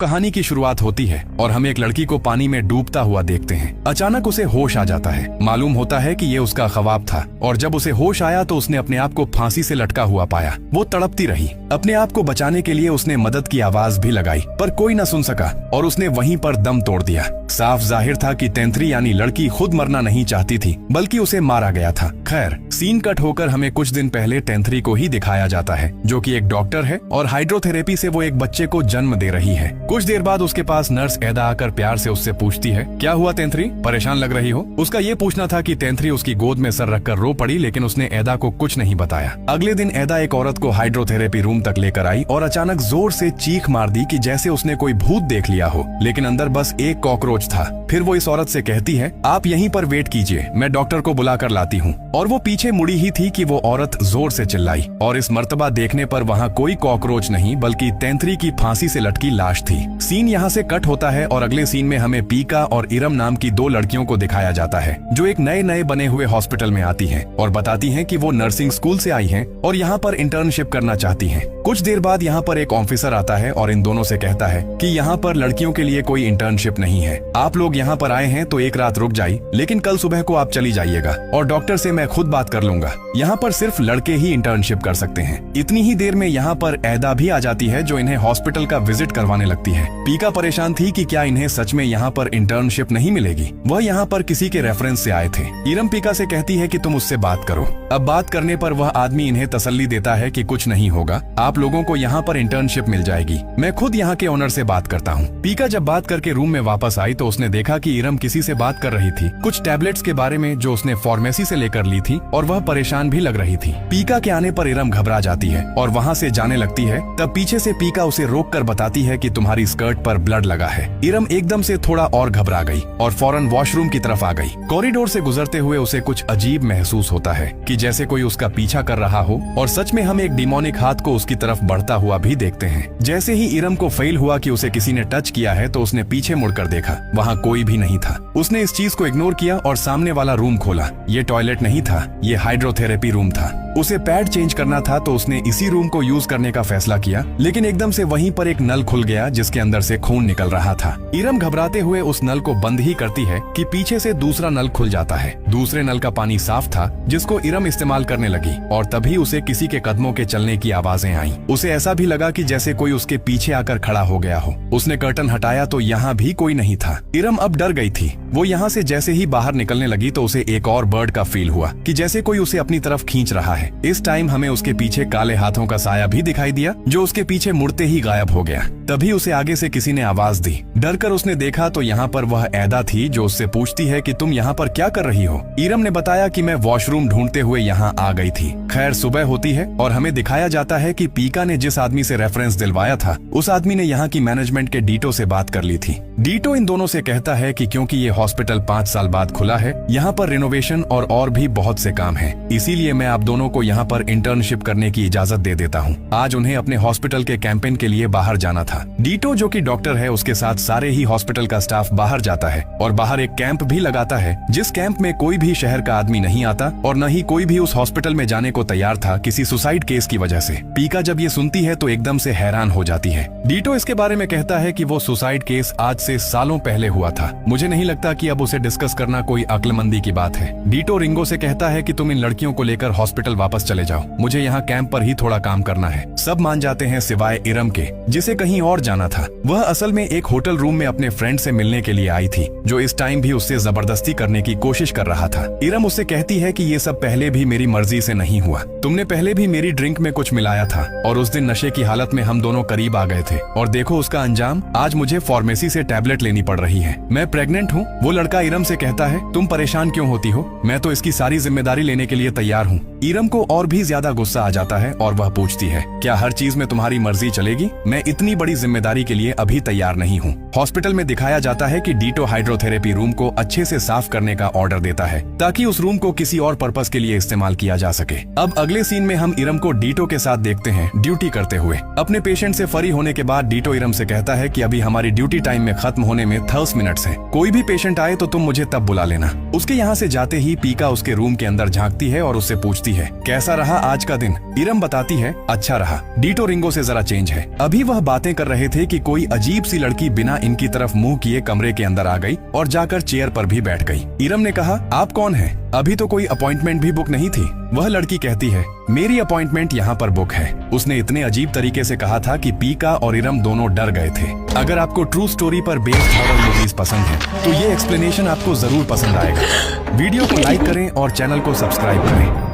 कहानी की शुरुआत होती है और हम एक लड़की को पानी में डूबता हुआ देखते हैं। अचानक उसे होश आ जाता है। मालूम होता है कि ये उसका ख्वाब था और जब उसे होश आया तो उसने अपने आप को फांसी से लटका हुआ पाया। वो तड़पती रही। अपने आप को बचाने के लिए उसने मदद की आवाज भी लगाई पर कोई न सुन सका और उसने वहीं पर दम तोड़ दिया। साफ जाहिर था कि तेंत्री यानी लड़की खुद मरना नहीं चाहती थी बल्कि उसे मारा गया था। खैर, सीन कट होकर हमें कुछ दिन पहले तेंत्री को ही दिखाया जाता है जो कि एक डॉक्टर है और हाइड्रोथेरेपी से वो एक बच्चे को जन्म दे रही है। कुछ देर बाद उसके पास नर्स एदा आकर प्यार से उससे पूछती है, क्या हुआ तेंत्री, परेशान लग रही हो? उसका ये पूछना था कि तेंत्री उसकी गोद में सर रखकर रो पड़ी, लेकिन उसने एदा को कुछ नहीं बताया। अगले दिन एदा एक औरत को हाइड्रोथेरेपी रूम तक लेकर आई और अचानक जोर से चीख मार दी कि जैसे उसने कोई भूत देख लिया हो, लेकिन अंदर बस एक कॉकरोच था। फिर वो इस औरत से कहती है, आप यहीं पर वेट कीजिए, मैं डॉक्टर को बुला कर लाती हूँ। और वो पीछे मुड़ी ही थी कि वो औरत जोर से चिल्लाई और इस मर्तबा देखने पर वहाँ कोई कॉकरोच नहीं बल्कि तेंत्री की फांसी से लटकी लाश थी। सीन यहाँ से कट होता है और अगले सीन में हमें पीका और इरम नाम की दो लड़कियों को दिखाया जाता है जो एक नए नए बने हुए हॉस्पिटल में आती हैं और बताती हैं कि वो नर्सिंग स्कूल से आई हैं और यहाँ पर इंटर्नशिप करना चाहती हैं। कुछ देर बाद यहाँ पर एक ऑफिसर आता है और इन दोनों से कहता है कि यहाँ पर लड़कियों के लिए कोई इंटर्नशिप नहीं है। आप लोग यहाँ पर आए हैं तो एक रात रुक जाइए, लेकिन कल सुबह को आप चली जाइएगा और डॉक्टर से मैं खुद बात कर लूंगा। यहाँ पर सिर्फ लड़के ही इंटर्नशिप कर सकते हैं। इतनी ही देर में यहाँ पर एदा भी आ जाती है जो इन्हें हॉस्पिटल का विजिट करवाने लगती है। पीका परेशान थी कि क्या इन्हें सच में यहाँ पर इंटर्नशिप नहीं मिलेगी। वह यहाँ पर किसी के रेफरेंस से आए थे। इरम पीका से कहती है कि तुम उससे बात करो। अब बात करने पर वह आदमी इन्हें तसल्ली देता है कि कुछ नहीं होगा, आप लोगों को यहाँ पर इंटर्नशिप मिल जाएगी, मैं खुद यहाँ के ओनर से बात करता हूँ। पीका जब बात करके रूम में वापस आई तो उसने देखा कि इरम किसी से बात कर रही थी कुछ टैबलेट्स के बारे में जो उसने फार्मेसी से लेकर ली थी और वह परेशान भी लग रही थी। पीका के आने पर इरम घबरा जाती है और वहाँ से जाने लगती है। तब पीछे से पीका उसे रोककर बताती है कि तुम्हारी स्कर्ट पर ब्लड लगा है। इरम एकदम से थोड़ा और घबरा गई और फौरन वॉशरूम की तरफ आ गई। कॉरिडोर से गुजरते हुए उसे कुछ अजीब महसूस होता है कि जैसे कोई उसका पीछा कर रहा हो और सच में हम एक डिमोनिक हाथ को उसकी तरफ बढ़ता हुआ भी देखते हैं। जैसे ही इरम को फील हुआ कि उसे किसी ने टच किया है तो उसने पीछे मुड़कर देखा, वहाँ कोई भी नहीं था। उसने इस चीज को इग्नोर किया और सामने वाला रूम खोला। ये टॉयलेट नहीं था, ये हाइड्रोथेरेपी रूम था। उसे पैड चेंज करना था तो उसने इसी रूम को यूज करने का फैसला किया, लेकिन एकदम से वहीं पर एक नल खुल गया जिसके अंदर से खून निकल रहा था। इरम घबराते हुए उस नल को बंद ही करती है कि पीछे से दूसरा नल खुल जाता है। दूसरे नल का पानी साफ था जिसको इरम इस्तेमाल करने लगी और तभी उसे किसी के कदमों के चलने की आवाजें आईं। उसे ऐसा भी लगा कि जैसे कोई उसके पीछे आकर खड़ा हो गया हो। उसने कर्टन हटाया तो यहाँ भी कोई नहीं था। इरम अब डर गई थी। वो यहाँ से जैसे ही बाहर निकलने लगी तो उसे एक और बर्ड का फील हुआ कि जैसे कोई उसे अपनी तरफ खींच रहा है। इस टाइम हमें उसके पीछे काले हाथों का साया भी दिखाई दिया जो उसके पीछे मुड़ते ही गायब हो गया। तभी उसे आगे से किसी ने आवाज दी। डर कर उसने देखा तो यहाँ पर वह एदा थी जो उससे पूछती है कि तुम यहाँ पर क्या कर रही हो। इरम ने बताया कि मैं वॉशरूम ढूंढते हुए यहाँ आ गई थी। खैर, सुबह होती है और हमें दिखाया जाता है कि पीका ने जिस आदमी से रेफरेंस दिलवाया था उस आदमी ने यहाँ की मैनेजमेंट के डीटो से बात कर ली थी। डीटो इन दोनों से कहता है कि क्योंकि ये हॉस्पिटल 5 साल बाद खुला है, यहाँ पर रिनोवेशन और भी बहुत से काम हैं, इसीलिए मैं आप दोनों को यहाँ पर इंटर्नशिप करने की इजाजत दे देता हूँ। आज उन्हें अपने हॉस्पिटल के कैंपेन के लिए बाहर जाना था। डीटो जो कि डॉक्टर है उसके साथ सारे ही हॉस्पिटल का स्टाफ बाहर जाता है और बाहर एक कैंप भी लगाता है जिस कैंप में कोई भी शहर का आदमी नहीं आता और न ही कोई भी उस हॉस्पिटल में जाने को तैयार था किसी सुसाइड केस की वजह से। पीका जब ये सुनती है तो एकदम से हैरान हो जाती है। डीटो इसके बारे में कहता है कि वो सुसाइड केस आज से सालों पहले हुआ था। मुझे नहीं लगता कि अब उसे डिस्कस करना कोई अक्लमंदी की बात है। डीटो रिंगो से कहता है कि तुम इन लड़कियों को लेकर हॉस्पिटल वापस चले जाओ, मुझे यहाँ कैंप पर ही थोड़ा काम करना है। सब मान जाते हैं सिवाय इरम के जिसे कहीं और जाना था। वह असल में एक होटल रूम में अपने फ्रेंड से मिलने के लिए आई थी जो इस टाइम भी उससे जबरदस्ती करने की कोशिश कर रहा था। इरम उससे कहती है कि ये सब पहले भी मेरी मर्जी से नहीं हुआ, तुमने पहले भी मेरी ड्रिंक में कुछ मिलाया था और उस दिन नशे की हालत में हम दोनों करीब आ गए थे और देखो उसका अंजाम, आज मुझे फार्मेसी से टैबलेट लेनी पड़ रही है। मैं प्रेग्नेंट हूँ। वो लड़का इरम से कहता है, तुम परेशान क्यों होती हो, मैं तो इसकी सारी जिम्मेदारी लेने के लिए तैयार हूँ। इरम को और भी ज्यादा गुस्सा आ जाता है और वह पूछती है, क्या हर चीज में तुम्हारी मर्जी चलेगी? मैं इतनी बड़ी जिम्मेदारी के लिए अभी तैयार नहीं हूँ। हॉस्पिटल में दिखाया जाता है कि डीटो हाइड्रोथेरेपी रूम को अच्छे से साफ करने का ऑर्डर देता है ताकि उस रूम को किसी और पर्पस के लिए इस्तेमाल किया जा सके। अब अगले सीन में हम इरम को डीटो के साथ देखते हैं ड्यूटी करते हुए। अपने पेशेंट से फ्री होने के बाद डीटो इरम से कहता है कि अभी हमारी ड्यूटी टाइम में खत्म होने में 30 मिनट्स है, कोई भी पेशेंट आए तो तुम मुझे तब बुला लेना। उसके यहाँ से जाते ही पीका उसके रूम के अंदर झांकती है और उससे पूछती है, कैसा रहा आज का दिन? इरम बताती है, अच्छा रहा, डीटो रिंगो से जरा चेंज है। अभी वह बातें कर रहे थे कि कोई अजीब सी लड़की बिना इनकी तरफ मुंह किए कमरे के अंदर आ गई और जाकर चेयर पर भी बैठ गई। इरम ने कहा, आप कौन हैं? अभी तो कोई अपॉइंटमेंट भी बुक नहीं थी। वह लड़की कहती है, मेरी अपॉइंटमेंट यहाँ पर बुक है। उसने इतने अजीब तरीके से कहा था कि पीका और इरम दोनों डर गए थे। अगर आपको ट्रू स्टोरी पर बेस्ड हॉरर मूवीज पसंद है तो ये एक्सप्लेनेशन आपको जरूर पसंद आएगा। वीडियो को लाइक करें और चैनल को सब्सक्राइब करें।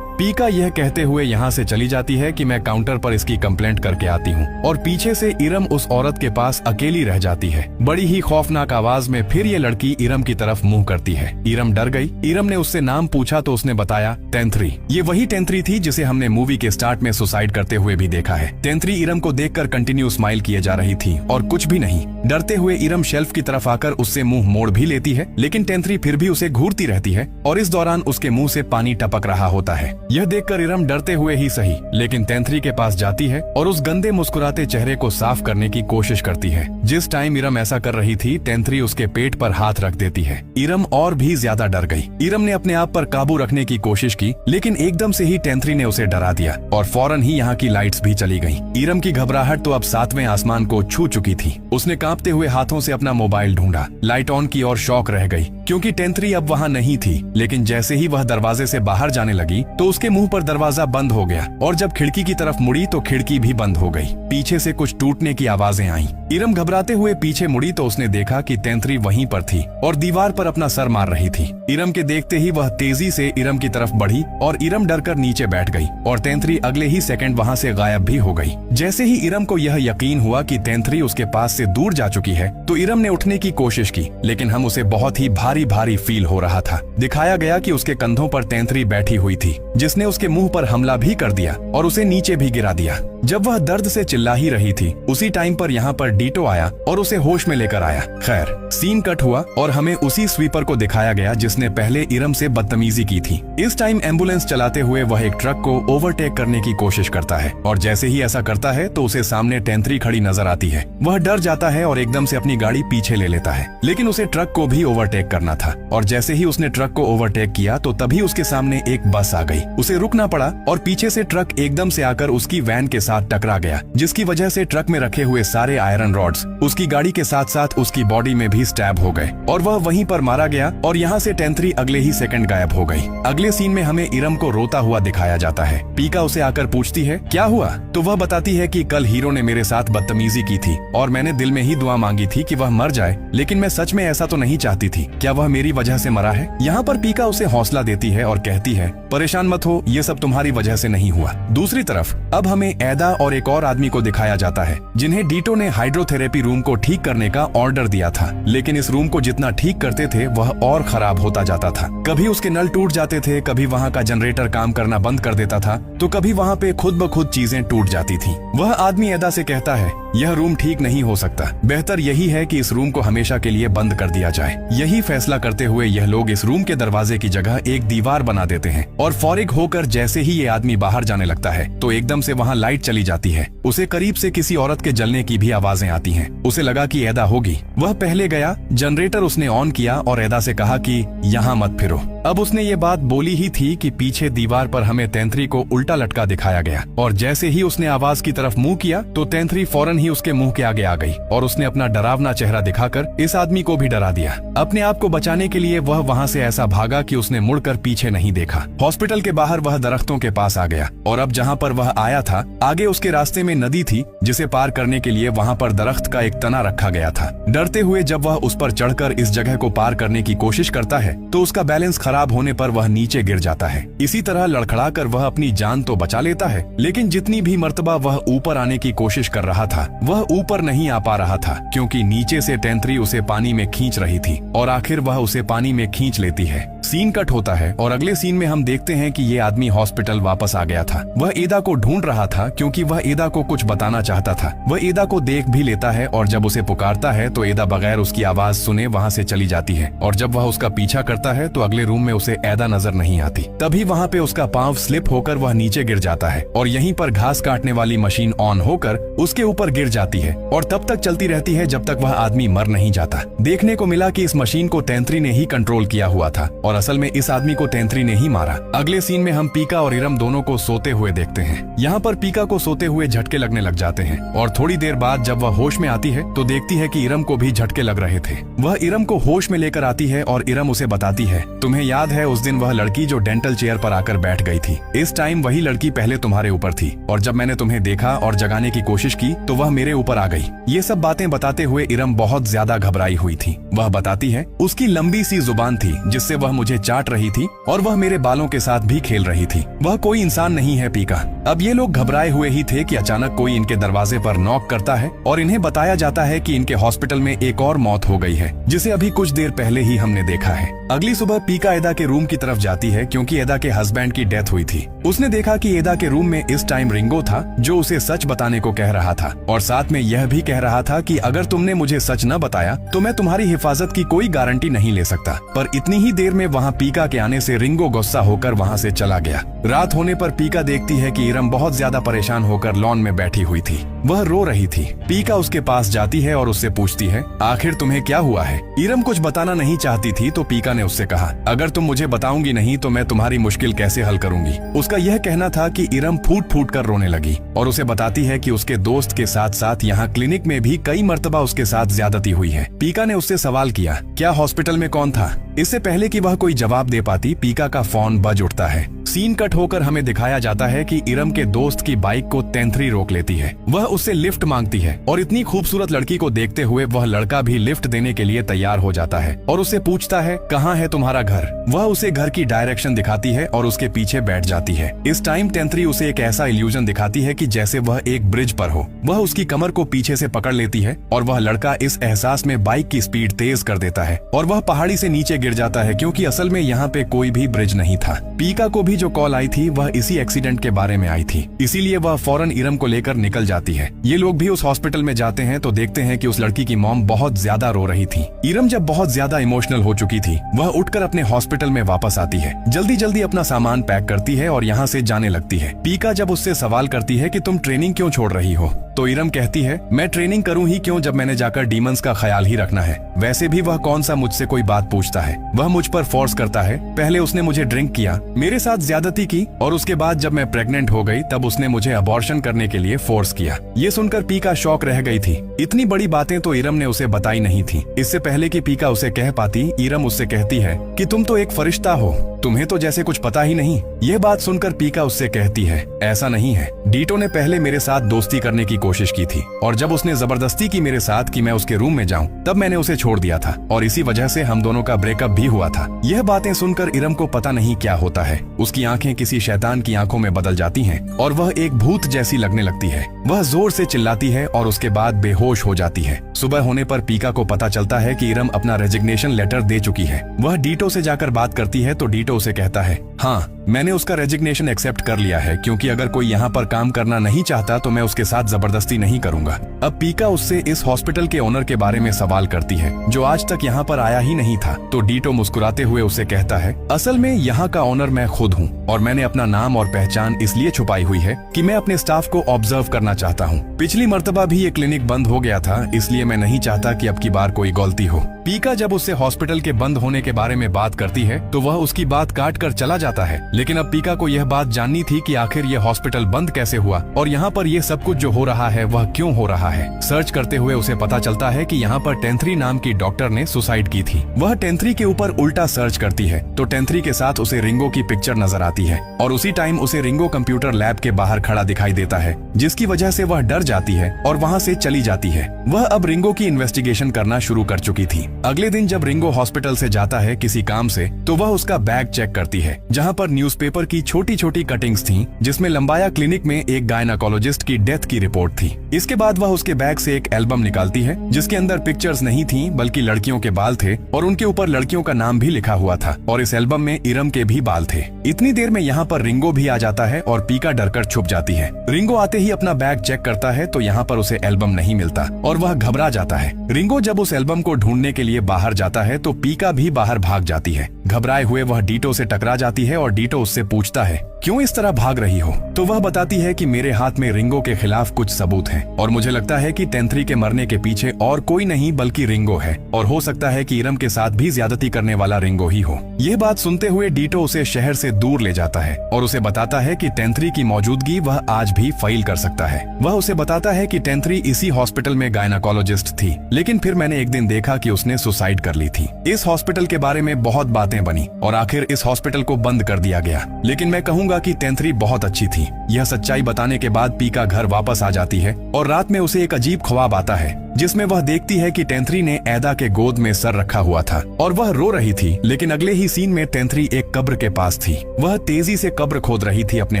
पीका यह कहते हुए यहाँ से चली जाती है कि मैं काउंटर पर इसकी कंप्लेंट करके आती हूँ, और पीछे से इरम उस औरत के पास अकेली रह जाती है। बड़ी ही खौफनाक आवाज में फिर ये लड़की इरम की तरफ मुंह करती है। इरम डर गई। इरम ने उससे नाम पूछा तो उसने बताया, टेंथरी। ये वही टेंथरी थी जिसे हमने मूवी के स्टार्ट में सुसाइड करते हुए भी देखा है। टेंथरी इरम को देखकर कंटिन्यू स्माइल किए जा रही थी और कुछ भी नहीं। डरते हुए इरम शेल्फ की तरफ आकर उससे मुंह मोड़ भी लेती है, लेकिन टेंथरी फिर भी उसे घूरती रहती है और इस दौरान उसके मुंह से पानी टपक रहा होता है। यह देखकर इरम डरते हुए ही सही लेकिन टेंथरी के पास जाती है और उस गंदे मुस्कुराते चेहरे को साफ करने की कोशिश करती है। जिस टाइम इरम ऐसा कर रही थी, टेंथरी उसके पेट पर हाथ रख देती है। इरम और भी ज्यादा डर गई। इरम ने अपने आप पर काबू रखने की कोशिश की, लेकिन एकदम से ही टेंथरी ने उसे डरा दिया और फौरन ही यहाँ की लाइट्स भी चली गईं। इरम की घबराहट तो अब 7वें आसमान को छू चुकी थी। उसने कांपते हुए हाथों से अपना मोबाइल ढूंढा, लाइट ऑन की और शॉक रह गई क्योंकि टेंथरी अब वहाँ नहीं थी। लेकिन जैसे ही वह दरवाजे से बाहर जाने लगी तो उसके मुंह पर दरवाजा बंद हो गया और जब खिड़की की तरफ मुड़ी तो खिड़की भी बंद हो गई। पीछे से कुछ टूटने की आवाजें आईं। इरम घबराते हुए पीछे मुड़ी तो उसने देखा कि टेंथरी वहीं पर थी और दीवार पर अपना सर मार रही थी। इरम के देखते ही वह तेजी से इरम की तरफ बढ़ी और इरम डरकर नीचे बैठ गई और टेंथरी अगले ही सेकंड वहां से गायब भी हो गई। जैसे ही इरम को यह यकीन हुआ कि टेंथरी उसके पास से दूर जा चुकी है तो इरम ने उठने की कोशिश की, लेकिन हम उसे बहुत ही भारी भारी फील हो रहा था। दिखाया गया कि उसके कंधों पर टेंथरी बैठी हुई थी जिसने उसके मुंह पर हमला भी कर दिया और उसे नीचे भी गिरा दिया। जब वह दर्द से चिल्ला ही रही थी उसी टाइम पर यहाँ पर डीटो आया और उसे होश में लेकर आया। खैर, सीन कट हुआ और हमें उसी स्वीपर को दिखाया गया जिसने पहले इरम से बदतमीजी की थी। इस टाइम एम्बुलेंस चलाते हुए वह एक ट्रक को ओवरटेक करने की कोशिश करता है और जैसे ही ऐसा करता है तो उसे सामने टेंथरी खड़ी नजर आती है। वह डर जाता है और एकदम से अपनी गाड़ी पीछे ले लेता है, लेकिन उसे ट्रक को भी ओवरटेक करना था और जैसे ही उसने ट्रक को ओवरटेक किया तो तभी उसके सामने एक बस आ गई। उसे रुकना पड़ा और पीछे से ट्रक एकदम से आकर उसकी वैन के साथ टकरा गया, जिसकी वजह से ट्रक में रखे हुए सारे आयरन रॉड्स उसकी गाड़ी के साथ साथ उसकी बॉडी में भी स्टैब हो गए और वह वहीं पर मारा गया और यहाँ से टेंथरी अगले ही सेकंड गायब हो गई। अगले सीन में हमें इरम को रोता हुआ दिखाया जाता है। पीका उसे आकर पूछती है, क्या हुआ? तो वह बताती है कि कल हीरो ने मेरे साथ बदतमीजी की थी और मैंने दिल में ही दुआ मांगी थी कि वह मर जाए, लेकिन मैं सच में ऐसा तो नहीं चाहती थी। क्या वह मेरी वजह से मरा है? यहाँ पर पीका उसे हौसला देती है और कहती है, परेशान मत हो, ये सब तुम्हारी वजह से नहीं हुआ। दूसरी तरफ अब हमें एदा और एक और आदमी को दिखाया जाता है जिन्हें डीटो ने हाइड्रोथेरेपी रूम को ठीक करने का ऑर्डर दिया था, लेकिन इस रूम को जितना ठीक करते थे वह और खराब होता जाता था। कभी उसके नल टूट जाते थे, कभी वहाँ का जनरेटर काम करना बंद कर देता था, तो कभी वहाँ पे खुद ब खुद चीजें टूट जाती थी। वह आदमी एदा से कहता है, यह रूम ठीक नहीं हो सकता, बेहतर यही है कि इस रूम को हमेशा के लिए बंद कर दिया जाए। यही फैसला करते हुए यह लोग इस रूम के दरवाजे की जगह एक दीवार बना देते हैं और फौरिग होकर जैसे ही ये आदमी बाहर जाने लगता है तो एकदम से वहाँ लाइट चली जाती है। उसे करीब से किसी औरत के जलने की भी आवाजें आती हैं। उसे लगा कि एदा होगी। वह पहले गया, जनरेटर उसने ऑन किया और एदा से कहा कि यहाँ मत फिरो। अब उसने ये बात बोली ही थी कि पीछे दीवार पर हमें टेंथरी को उल्टा लटका दिखाया गया और जैसे ही उसने आवाज की तरफ मुंह किया तो टेंथरी फौरन ही उसके मुंह के आगे आ गई और उसने अपना डरावना चेहरा दिखाकर इस आदमी को भी डरा दिया। अपने आप को बचाने के लिए वह वहाँ से ऐसा भागा कि उसने मुड़कर पीछे नहीं देखा। हॉस्पिटल के बाहर वह दरख्तों के पास आ गया और अब जहाँ पर वह आया था आगे उसके रास्ते में नदी थी जिसे पार करने के लिए वहाँ पर दरख्त का एक तना रखा गया था। डरते हुए जब वह उस पर चढ़कर इस जगह को पार करने की कोशिश करता है तो उसका बैलेंस खराब होने पर वह नीचे गिर जाता है। इसी तरह लड़खड़ाकर वह अपनी जान तो बचा लेता है, लेकिन जितनी भी मर्तबा वह ऊपर आने की कोशिश कर रहा था वह ऊपर नहीं आ पा रहा था क्योंकि नीचे से टेंथरी उसे पानी में खींच रही थी और आखिर वह उसे पानी में खींच लेती है। सीन कट होता है और अगले सीन में हम देखते हैं कि ये आदमी हॉस्पिटल वापस आ गया था। वह एदा को ढूंढ रहा था क्योंकि वह एदा को कुछ बताना चाहता था। वह एदा को देख भी लेता है और जब उसे पुकारता है तो एदा बगैर उसकी आवाज सुने वहाँ से चली जाती है और जब वह उसका पीछा करता है तो अगले रूम में उसे एदा नजर नहीं आती। तभी वहाँ पे उसका पांव स्लिप होकर वह नीचे गिर जाता है और यहीं पर घास काटने वाली मशीन ऑन होकर उसके ऊपर गिर जाती है और तब तक चलती रहती है जब तक वह आदमी मर नहीं जाता। देखने को मिला कि इस मशीन को टेंथरी ने ही कंट्रोल किया हुआ था और असल में इस आदमी को तेंत्री ने ही मारा। अगले सीन में हम पीका और इरम दोनों को सोते हुए देखते हैं। यहाँ पर पीका को सोते हुए झटके लगने लग जाते हैं और थोड़ी देर बाद जब वह होश में आती है तो देखती है कि इरम को भी झटके लग रहे थे। वह इरम को होश में लेकर आती है और इरम उसे बताती है, तुम्हें याद है उस दिन वह लड़की जो डेंटल चेयर पर आकर बैठ गई थी, इस टाइम वही लड़की पहले तुम्हारे ऊपर थी और जब मैंने तुम्हें देखा और जगाने की कोशिश की तो वह मेरे ऊपर आ गई। ये सब बातें बताते हुए इरम बहुत ज्यादा घबराई हुई थी। वह बताती है उसकी लंबी सी जुबान थी जिससे वह मुझे चाट रही थी और वह मेरे बालों के साथ भी खेल रही थी। वह कोई इंसान नहीं है पीका। अब ये लोग घबराए हुए ही थे कि अचानक कोई इनके दरवाजे पर नॉक करता है और इन्हें बताया जाता है कि इनके हॉस्पिटल में एक और मौत हो गई है जिसे अभी कुछ देर पहले ही हमने देखा है। अगली सुबह पीका एदा के रूम की तरफ जाती है क्योंकि एदा के हस्बैंड की डेथ हुई थी। उसने देखा कि एदा के रूम में इस टाइम रिंगो था जो उसे सच बताने को कह रहा था और साथ में यह भी कह रहा था कि अगर तुमने मुझे सच न बताया तो मैं तुम्हारी हिफाजत की कोई गारंटी नहीं ले सकता। पर इतनी ही देर में वहाँ पीका के आने से रिंगो गुस्सा होकर वहाँ से चला गया। रात होने पर पीका देखती है कि इरम बहुत ज्यादा परेशान होकर लॉन में बैठी हुई थी। वह रो रही थी। पीका उसके पास जाती है और उससे पूछती है, आखिर तुम्हें क्या हुआ है? इरम कुछ बताना नहीं चाहती थी तो पीका ने उससे कहा, अगर तुम मुझे बताऊंगी नहीं तो मैं तुम्हारी मुश्किल कैसे हल करूंगी। उसका यह कहना था कि इरम फूट फूट कर रोने लगी और उसे बताती है कि उसके दोस्त के साथ साथ यहाँ क्लिनिक में भी कई मर्तबा उसके साथ ज्यादती हुई है। पीका ने उससे सवाल किया, क्या हॉस्पिटल में कौन था? इससे पहले कि वह कोई जवाब दे पाती पीका का फोन बज उठता है। सीन कट होकर हमें दिखाया जाता है कि इरम के दोस्त की बाइक को तेंत्री रोक लेती है। वह उससे लिफ्ट मांगती है और इतनी खूबसूरत लड़की को देखते हुए वह लड़का भी लिफ्ट देने के लिए तैयार हो जाता है और उससे पूछता है, कहाँ है तुम्हारा घर? वह उसे घर की डायरेक्शन दिखाती है और उसके पीछे बैठ जाती है। इस टाइम तेंत्री उसे एक ऐसा इल्यूजन दिखाती है कि जैसे वह एक ब्रिज पर हो। वह उसकी कमर को पीछे से पकड़ लेती है और वह लड़का इस एहसास में बाइक की स्पीड तेज कर देता है और वह पहाड़ी से नीचे गिर जाता है क्योंकि असल में यहाँ पे कोई भी ब्रिज नहीं था। पीका को भी जो कॉल आई थी वह इसी एक्सीडेंट के बारे में आई थी, इसीलिए वह फौरन इरम को लेकर निकल जाती है। ये लोग भी उस हॉस्पिटल में जाते हैं तो देखते हैं कि उस लड़की की मॉम बहुत ज्यादा रो रही थी। इरम जब बहुत ज्यादा इमोशनल हो चुकी थी वह उठकर अपने हॉस्पिटल में वापस आती है, जल्दी जल्दी अपना सामान पैक करती है और यहाँ से जाने लगती है। पीका जब उससे सवाल करती है कि तुम ट्रेनिंग क्यों छोड़ रही हो तो इरम कहती है, मैं ट्रेनिंग करूं ही क्यों जब मैंने जाकर डीमंस का ख्याल ही रखना है। वैसे भी वह कौन सा मुझसे कोई बात पूछता है। वह मुझ पर फोर्स करता है। पहले उसने मुझे ड्रिंक किया, मेरे साथ ज्यादती की और उसके बाद जब मैं प्रेग्नेंट हो गई तब उसने मुझे अबॉर्शन करने के लिए फोर्स किया। ये सुनकर पीका शॉक रह गई थी। इतनी बड़ी बातें तो इरम ने उसे बताई नहीं थी। इससे पहले कि पीका उसे कह पाती इरम उससे कहती है कि तुम तो एक फरिश्ता हो, तुम्हें तो जैसे कुछ पता ही नहीं। यह बात सुनकर पीका उससे कहती है, ऐसा नहीं है, डीटो ने पहले मेरे साथ दोस्ती करने की कोशिश की थी और जब उसने जबरदस्ती की मेरे साथ कि मैं उसके रूम में जाऊं तब मैंने उसे छोड़ दिया था और इसी वजह से हम दोनों का ब्रेकअप भी हुआ था। यह बातें सुनकर इरम को पता नहीं क्या होता है। उसकी आंखें किसी शैतान की आंखों में बदल जाती हैं और वह एक भूत जैसी लगने लगती है। वह जोर से चिल्लाती है और उसके बाद बेहोश हो जाती है। सुबह होने पर पीका को पता चलता है कि इरम अपना रेजिग्नेशन लेटर दे चुकी है। वह डीटो से जाकर बात करती है तो डीटो उसे कहता है, हाँ मैंने उसका रेजिग्नेशन एक्सेप्ट कर लिया है क्योंकि अगर कोई यहाँ पर काम करना नहीं चाहता तो मैं उसके साथ जबरदस्ती नहीं करूंगा। अब पीका उससे इस हॉस्पिटल के ओनर के बारे में सवाल करती है जो आज तक यहाँ पर आया ही नहीं था तो डीटो मुस्कुराते हुए उसे कहता है, असल में यहाँ का ओनर मैं खुद हूँ और मैंने अपना नाम और पहचान इसलिए छुपाई हुई है कि मैं अपने स्टाफ को ऑब्जर्व करना चाहता हूँ। पिछली मर्तबा भी ये क्लिनिक बंद हो गया था इसलिए मैं नहीं चाहता कि अब की बार कोई गलती हो। पीका जब उससे हॉस्पिटल के बंद होने के बारे में बात करती है तो वह उसकी बात काट कर चला जाता है, लेकिन अब पीका को यह बात जाननी थी कि आखिर यह हॉस्पिटल बंद कैसे हुआ और यहाँ पर यह सब कुछ जो हो रहा है वह क्यों हो रहा है। सर्च करते हुए उसे पता चलता है कि यहाँ पर टेंथरी नाम की डॉक्टर ने सुसाइड की थी। वह टेंथरी के ऊपर उल्टा सर्च करती है तो टेंथरी के साथ उसे रिंगो की पिक्चर नजर आती है और उसी टाइम उसे रिंगो कंप्यूटर लैब के बाहर खड़ा दिखाई देता है जिसकी वजह से वह डर जाती है और वहाँ से चली जाती है। वह अब रिंगो की इन्वेस्टिगेशन करना शुरू कर चुकी थी। अगले दिन जब रिंगो हॉस्पिटल से जाता है किसी काम से तो वह उसका बैग चेक करती है जहाँ पर न्यूज़पेपर की छोटी छोटी कटिंग्स थीं जिसमें लंबाया क्लिनिक में एक गायनाकोलॉजिस्ट की डेथ की रिपोर्ट थी। इसके बाद वह उसके बैग से एक एल्बम निकालती है जिसके अंदर पिक्चर्स नहीं थी बल्कि लड़कियों के बाल थे और उनके ऊपर लड़कियों का नाम भी लिखा हुआ था और इस एल्बम में इरम के भी बाल थे। इतनी देर में यहाँ पर रिंगो भी आ जाता है और पीका डरकर छुप जाती है। रिंगो आते ही अपना बैग चेक करता है तो यहाँ पर उसे एल्बम नहीं मिलता और वह घबरा जाता है। रिंगो जब उस एल्बम को ढूंढने के लिए बाहर जाता है तो पीका भी बाहर भाग जाती है। घबराए हुए वह डीटो से टकरा जाती है और डीटो उससे पूछता है, क्यों इस तरह भाग रही हो? तो वह बताती है कि मेरे हाथ में रिंगो के खिलाफ कुछ सबूत हैं और मुझे लगता है कि टेंथरी के मरने के पीछे और कोई नहीं बल्कि रिंगो है और हो सकता है कि इरम के साथ भी ज्यादती करने वाला रिंगो ही हो। यह बात सुनते हुए डीटो उसे शहर से दूर ले जाता है और उसे बताता है कि टेंथरी की मौजूदगी वह आज भी फाइल कर सकता है। वह उसे बताता है कि टेंथरी इसी हॉस्पिटल में गायनाकोलॉजिस्ट थी, लेकिन फिर मैंने एक दिन देखा कि उसने सुसाइड कर ली थी। इस हॉस्पिटल के बारे में बहुत बातें बनी और आखिर इस हॉस्पिटल को बंद कर दिया गया, लेकिन मैं कहूंगा कि टेंथरी बहुत अच्छी थी। यह सच्चाई बताने के बाद पीका घर वापस आ जाती है और रात में उसे एक अजीब ख्वाब आता है जिसमें वह देखती है कि टेंथरी ने एदा के गोद में सर रखा हुआ था और वह रो रही थी, लेकिन अगले ही सीन में टेंथरी एक कब्र के पास थी। वह तेजी से कब्र खोद रही थी अपने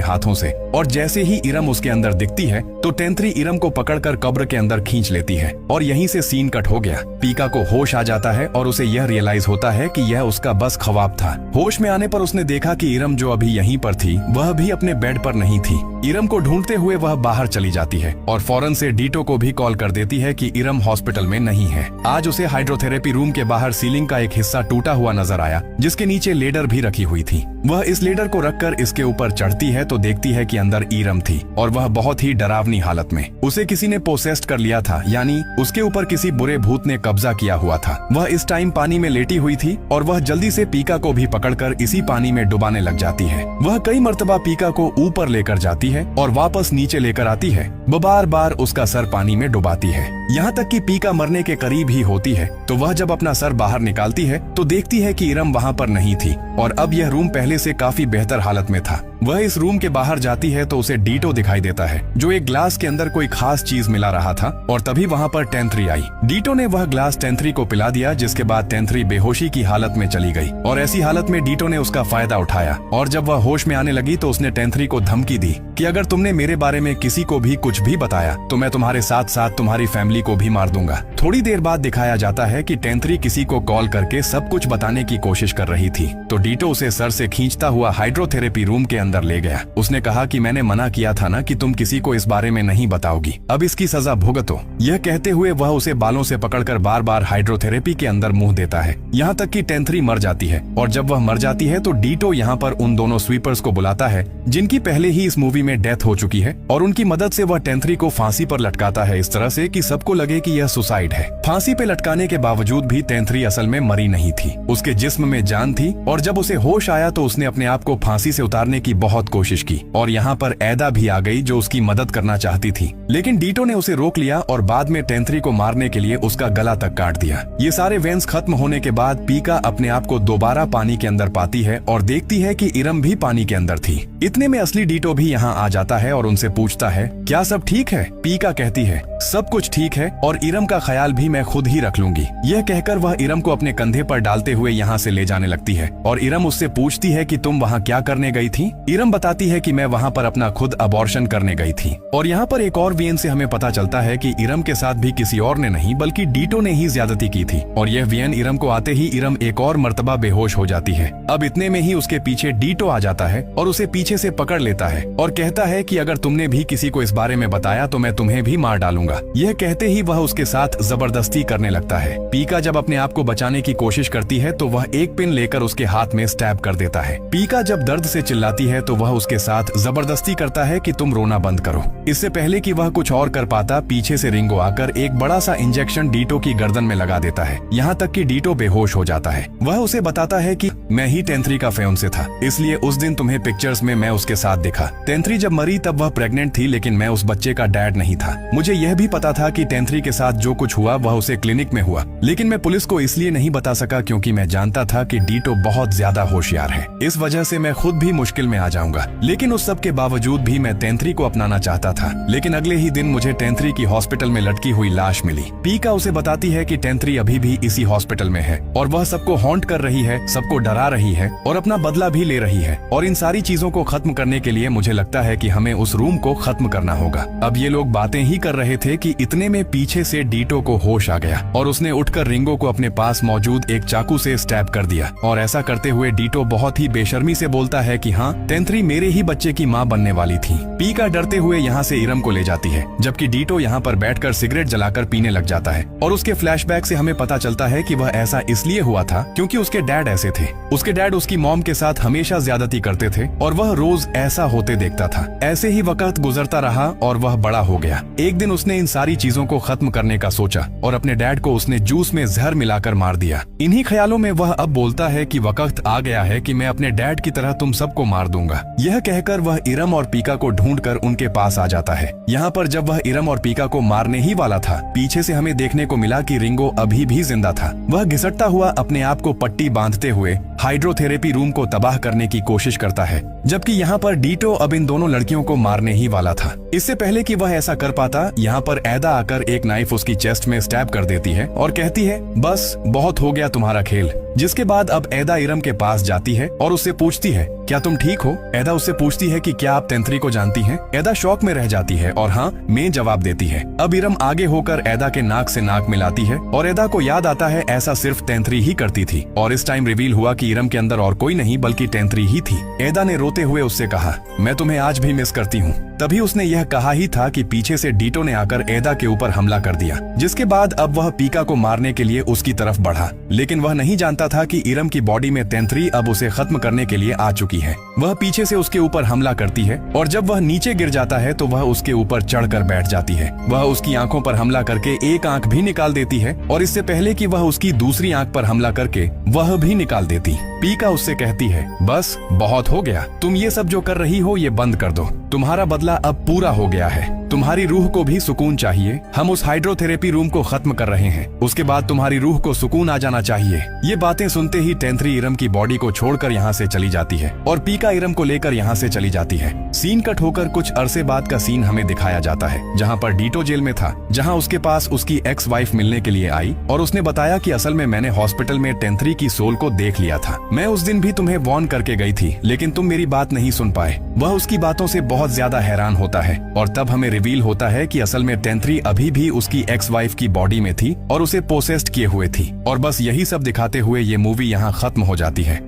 हाथों से और जैसे ही इरम उसके अंदर दिखती है तो टेंथरी इरम को पकड़कर कब्र के अंदर खींच लेती है और यहीं से सीन कट हो गया। पीका को होश आ जाता है और उसे यह रियलाइज होता है कि यह उसका बस ख्वाब था। होश में आने पर उसने देखा कि इरम जो अभी यहीं पर थी वह भी अपने बेड पर नहीं थी। इरम को ढूंढते हुए वह बाहर चली जाती है और फौरन से डीटो को भी कॉल कर देती है कि इरम हॉस्पिटल में नहीं है। आज उसे हाइड्रोथेरेपी रूम के बाहर सीलिंग का एक हिस्सा टूटा हुआ नजर आया जिसके नीचे लेडर भी रखी हुई थी। वह इस लेडर को रखकर इसके ऊपर चढ़ती है तो देखती है कि अंदर इरम थी और वह बहुत ही डरावनी हालत में। उसे किसी ने पोसेस्ड कर लिया था, यानी उसके ऊपर किसी बुरे भूत ने कब्जा किया हुआ था। वह इस टाइम पानी में लेटी हुई थी और वह जल्दी से पीका को भी पकड़कर इसी पानी में डुबाने लग जाती है। वह कई मर्तबा पीका को ऊपर लेकर जाती है और वापस नीचे लेकर आती है। बार बार उसका सर पानी में डुबाती है, यहाँ तक कि पीका मरने के करीब ही होती है। तो वह जब अपना सर बाहर निकालती है तो देखती है कि इरम वहाँ पर नहीं थी और अब यह रूम पहले से काफी बेहतर हालत में था। वह इस रूम के बाहर जाती है तो उसे डीटो दिखाई देता है जो एक ग्लास के अंदर कोई खास चीज मिला रहा था और तभी वहाँ पर टेंथरी आई। डीटो ने वह ग्लास टेंथरी को पिला दिया जिसके बाद टेंथरी बेहोशी की हालत में चली गई और ऐसी हालत में डीटो ने उसका फायदा उठाया और जब वह होश में आने लगी तो उसने टेंथरी को धमकी दी कि अगर तुमने मेरे बारे में किसी को भी कुछ भी बताया तो मैं तुम्हारे साथ साथ तुम्हारी फैमिली को भी मार दूंगा। थोड़ी देर बाद दिखाया जाता है कि टेंथरी किसी को कॉल करके सब कुछ बताने की कोशिश कर रही थी तो डीटो उसे सर से खींचता हुआ हाइड्रोथेरेपी रूम के अंदर ले गया। उसने कहा कि मैंने मना किया था ना कि तुम किसी को इस बारे में नहीं बताओगी, अब इसकी सजा भुगतो। यह कहते हुए वह उसे बालों से पकड़कर बार बार हाइड्रोथेरेपी के अंदर मुंह देता है, यहाँ तक कि टेंथरी मर जाती है। और जब वह मर जाती है तो डीटो यहाँ पर उन दोनों स्वीपर्स को बुलाता है जिनकी पहले ही इस मूवी में डेथ हो चुकी है और उनकी मदद से वह टेंथरी को फांसी पर लटकाता है इस तरह से कि सबको लगे कि यह सुसाइड है। फांसी पे लटकाने के बावजूद भी टेंथरी असल में मरी नहीं थी, उसके जिस्म में जान थी और जब उसे होश आया तो उसने अपने आप को फांसी से उतारने की बहुत कोशिश की और यहाँ पर एदा भी आ गई जो उसकी मदद करना चाहती थी, लेकिन डीटो ने उसे रोक लिया और बाद में टेंथरी को मारने के लिए उसका गला तक काट दिया। ये सारे वेंस खत्म होने के बाद पीका अपने आप को दोबारा पानी के अंदर पाती है और देखती है कि इरम भी पानी के अंदर थी। इतने में असली डीटो भी यहाँ आ जाता है और उनसे पूछता है, क्या सब ठीक है? पीका कहती है, सब कुछ ठीक है और इरम का ख्याल भी मैं खुद ही रख लूंगी। यह कहकर वह इरम को अपने कंधे पर डालते हुए यहाँ से ले जाने लगती है और इरम उससे पूछती है कि तुम वहाँ क्या करने गई थी? इरम बताती है कि मैं वहाँ पर अपना खुद अबॉर्शन करने गई थी। और यहाँ पर एक और वीएन से हमें पता चलता है कि इरम के साथ भी किसी और ने नहीं बल्कि डीटो ने ही ज्यादती की थी और यह वीएन इरम को आते ही इरम एक और मर्तबा बेहोश हो जाती है। अब इतने में ही उसके पीछे डीटो आ जाता है और उसे पीछे से पकड़ लेता है और कहता है कि अगर तुमने भी किसी को इस बारे में बताया तो मैं तुम्हें भी मार डालूंगा। यह कहते ही वह उसके साथ जबरदस्ती करने लगता है। पीका जब अपने आप को बचाने की कोशिश करती है तो वह एक पिन लेकर उसके हाथ में स्टैब कर देता है। पीका जब दर्द से चिल्लाती है तो वह उसके साथ जबरदस्ती करता है कि तुम रोना बंद करो। इससे पहले कि वह कुछ और कर पाता, पीछे से रिंगो आकर एक बड़ा सा इंजेक्शन डीटो की गर्दन में लगा देता है, यहाँ तक कि डीटो बेहोश हो जाता है। वह उसे बताता है कि मैं ही टेंथरी का फियांसे था, इसलिए उस दिन तुम्हें पिक्चर्स में मैं उसके साथ दिखा। टेंथरी जब मरी तब वह प्रेग्नेंट थी, लेकिन मैं उस बच्चे का डैड नहीं था। मुझे यह भी पता था कि टेंथरी के साथ जो कुछ हुआ वह उसे क्लिनिक में हुआ, लेकिन मैं पुलिस को इसलिए नहीं बता सका क्योंकि मैं जानता था कि डीटो बहुत ज्यादा होशियार है। इस वजह से मैं खुद भी मुश्किल में आ जाऊंगा, लेकिन उस सब के बावजूद भी मैं टेंथरी को अपनाना चाहता था। लेकिन अगले ही दिन मुझे टेंथरी की हॉस्पिटल में लटकी हुई लाश मिली। पीका उसे बताती है कि टेंथरी अभी भी इसी हॉस्पिटल में है और वह सबको हॉन्ट कर रही है, सबको डरा रही है और अपना बदला भी ले रही है। और इन सारी चीजों को खत्म करने के लिए मुझे लगता है कि हमें उस रूम को खत्म करना होगा। अब ये लोग बातें ही कर रहे थे कि इतने में पीछे से डीटो को होश आ गया और उसने उठकर रिंगो को अपने पास मौजूद एक चाकू से स्टैब कर दिया। और ऐसा करते हुए डीटो बहुत ही बेशर्मी से बोलता है कि हाँ, टेंथरी मेरे ही बच्चे की माँ बनने वाली थी। पीका डरते हुए यहाँ से इरम को ले जाती है, जबकि डीटो यहाँ पर बैठकर सिगरेट जलाकर पीने लग जाता है। और उसके फ्लैशबैक से हमें पता चलता है कि वह ऐसा इसलिए हुआ था क्योंकि उसके डैड ऐसे थे। उसके डैड उसकी मॉम के साथ हमेशा ज्यादती करते थे और वह रोज ऐसा होते देखता था। ऐसे ही वक्त गुजरता रहा और वह बड़ा हो गया। एक दिन उसने इन सारी चीजों को खत्म करने का सोचा और अपने डैड को उसने जूस में जहर मिलाकर मार दिया। इन्हीं ख्यालों में वह अब बोलता है कि वक्त आ गया है कि मैं अपने डैड की तरह तुम सबको मार दूंगा। यह कहकर वह इरम और पीका को ढूंढकर उनके पास आ जाता है। यहाँ पर जब वह इरम और पीका को मारने ही वाला था, पीछे से हमें देखने को मिला कि रिंगो अभी भी जिंदा था। वह घिसटता हुआ अपने आप को पट्टी बांधते हुए हाइड्रोथेरेपी रूम को तबाह करने की कोशिश करता है, जबकि यहाँ पर डीटो अब इन दोनों लड़कियों को मारने ही वाला था। इससे पहले कि वह ऐसा कर पाता, यहाँ पर ऐदा आकर एक नाइफ उसकी चेस्ट में स्टैब कर देती है और कहती है, बस बहुत हो गया तुम्हारा खेल। जिसके बाद अब ऐदा इरम के पास जाती है और उससे पूछती है, क्या तुम ठीक हो? ऐदा उससे पूछती है कि क्या आप टेंथरी को जानती हैं? ऐदा शौक में रह जाती है और हाँ में जवाब देती है। अब इरम आगे होकर ऐदा के नाक से नाक मिलाती है और ऐदा को याद आता है ऐसा सिर्फ टेंथरी ही करती थी। और इस टाइम रिवील हुआ कि इरम के अंदर और कोई नहीं बल्कि टेंथरी ही थी। ऐदा ने रोते हुए उससे कहा, मैं तुम्हें आज भी मिस करती हूँ। तभी उसने यह कहा ही था कि पीछे से डीटो ने आकर ऐदा के ऊपर हमला कर दिया, जिसके बाद अब वह पीका को मारने के लिए उसकी तरफ बढ़ा। लेकिन वह नहीं जानता था कि इरम की बॉडी में टेंथरी अब उसे खत्म करने के लिए आ चुकी है। वह पीछे से उसके ऊपर हमला करती है और जब वह नीचे गिर जाता है तो वह उसके ऊपर चढ़कर बैठ जाती है। वह उसकी आंखों पर हमला करके एक आंख भी निकाल देती है और इससे पहले कि वह उसकी दूसरी आंख पर हमला करके वह भी निकाल देती, पीका उससे कहती है, बस बहुत हो गया, तुम ये सब जो कर रही हो ये बंद कर दो। तुम्हारा बदला अब पूरा हो गया है। तुम्हारी रूह को भी सुकून चाहिए। हम उस हाइड्रोथेरेपी रूम को खत्म कर रहे हैं, उसके बाद तुम्हारी रूह को सुकून आ जाना चाहिए। ये बातें सुनते ही टेंथरी इरम की बॉडी को छोड़कर यहाँ से चली जाती है और पीका इरम को लेकर यहाँ से चली जाती है। सीन कट होकर कुछ अरसे बाद का सीन हमें दिखाया जाता है, जहाँ पर डीटो जेल में था, जहाँ उसके पास उसकी एक्स वाइफ मिलने के लिए आई और उसने बताया कि असल में मैंने हॉस्पिटल में टेंथरी की सोल को देख लिया था। मैं उस दिन भी तुम्हें वार्न करके गई थी, लेकिन तुम मेरी बात नहीं सुन पाए। वह उसकी बातों से बहुत ज्यादा हैरान होता है और तब हमें रिवील होता है कि असल में टेंथरी अभी भी उसकी एक्स वाइफ की बॉडी में थी और उसे पोसेस्ड किए हुए थी। और बस यही सब दिखाते हुए ये मूवी यहाँ खत्म हो जाती है।